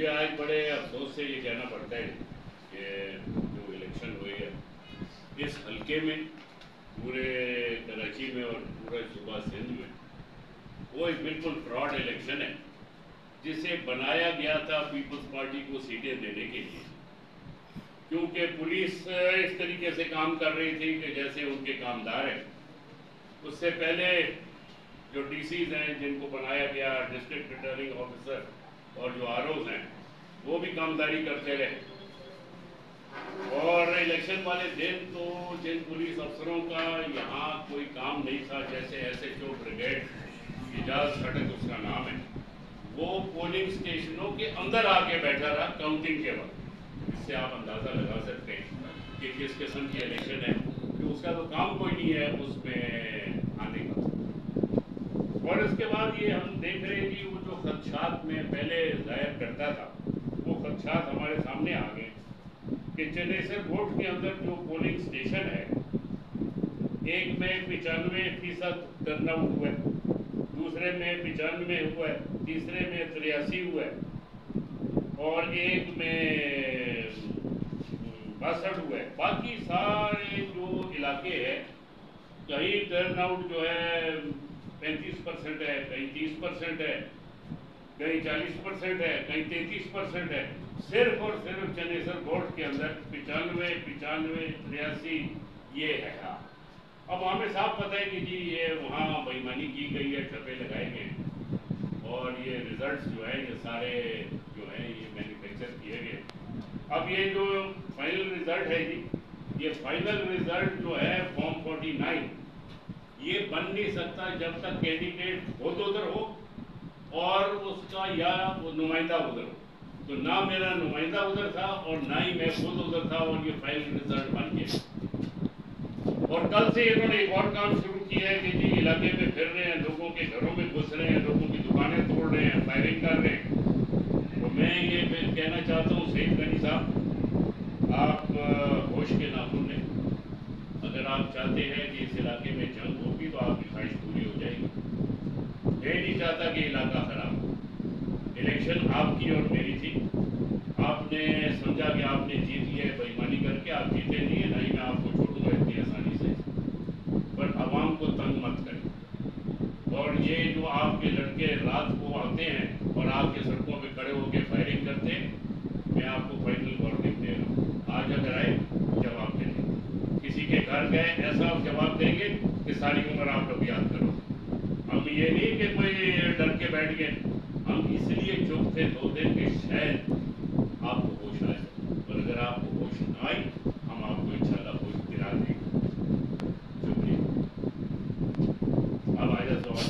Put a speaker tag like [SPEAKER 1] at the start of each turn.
[SPEAKER 1] मुझे आज बड़े अफसोस से ये कहना पड़ता है कि जो इलेक्शन हुई है इस हल्के में, पूरे कराची में और पूरा सूबा सिंध में, वो एक बिल्कुल फ्रॉड इलेक्शन है जिसे बनाया गया था पीपल्स पार्टी को सीटें देने के लिए, क्योंकि पुलिस इस तरीके से काम कर रही थी कि जैसे उनके कामदार हैं। उससे पहले जो डीसीज हैं जिनको बनाया गया, डिस्ट्रिक्ट रिटर्निंग ऑफिसर, और जो आरओज हैं वो भी कामदारी करते रहे। और इलेक्शन वाले दिन तो जिन पुलिस अफसरों का यहाँ कोई काम नहीं था, जैसे SHO ब्रिगेड, इजाज खटक उसका नाम है, वो पोलिंग स्टेशनों के अंदर आके बैठा रहा काउंटिंग के वक्त। इससे आप अंदाज़ा लगा सकते हैं कि किस किस्म की इलेक्शन है कि उसका तो काम कोई नहीं है उसमें आने का। और इसके बाद ये हम देख रहे हैं कि वो जो खदशात में पहले जाहिर करता था, वो खदशात हमारे सामने आ गए कि चनेसर बोर्ड के अंदर जो पोलिंग स्टेशन है, एक में 95% टर्नआउट हुआ है, दूसरे में 95 हुआ है, तीसरे में 83 हुआ है और एक में 62 हुआ है। बाकी सारे जो इलाके हैं, कहीं टर्नआउट जो है 35% है, कहीं 30% है, कहीं 40% है, कहीं 33% है। सिर्फ और सिर्फ चनेसर बोर्ड के अंदर 95, 83 ये है। अब हमें साफ पता है कि जी ये वहाँ बेईमानी की गई है, ठप्पे लगाए गए और ये रिजल्ट्स जो है ये सारे जो है ये मैन्युफैक्चर किए गए। अब ये जो फाइनल रिजल्ट है जी, ये फाइनल रिजल्ट जो है फॉर्म 49, ये बन नहीं सकता जब तक कैंडिडेट खुद उधर हो और उसका या वो नुमाइंदा उधर हो। तो ना मेरा नुमाइंदा उधर था और ना ही मैं खुद उधर था और ये फाइनल रिजल्ट बन गया। और कल से इन्होंने एक और काम शुरू किया है कि जी इलाके में फिर रहे हैं, लोगों के घरों में घुस रहे हैं, लोगों की दुकानें तोड़ रहे हैं, फायरिंग कर रहे हैं। तो मैं ये कहना चाहता हूँ सईद गनी साहब, आप होश के नाखून लें। अगर आप चाहते हैं कि इस इलाके में जंग होगी तो आपकी ख्वाहिश पूरी हो जाएगी। मैं नहीं चाहता कि इलाका खराब हो। इलेक्शन आपकी और मेरी थी, आपने समझा कि आपने जीत लिया है बेईमानी करके, आप जीते नहीं है, नहीं मैं आपको छोड़ूंगा इतनी आसानी से। पर आवाम को तंग मत करें। और ये जो आपके लड़के रात को आते हैं और आपके सड़कों पे खड़े होकर फायरिंग करते हैं, मैं आपको फाइनल वार्निंग दे रहा हूँ, आज अगर आए जवाब देंगे। किसी के घर गए ऐसा जवाब देंगे कि सारी उम्र आप लोग याद करो। हम ये नहीं कि कोई डर के बैठ गए, हम इसलिए चुप थे 2 दिन के शायद आपको होश आए, और अगर आपको होश न आई हम आपको इंशाल्लाह होश दिला देंगे। शुक्रिया। अब आइए सवाल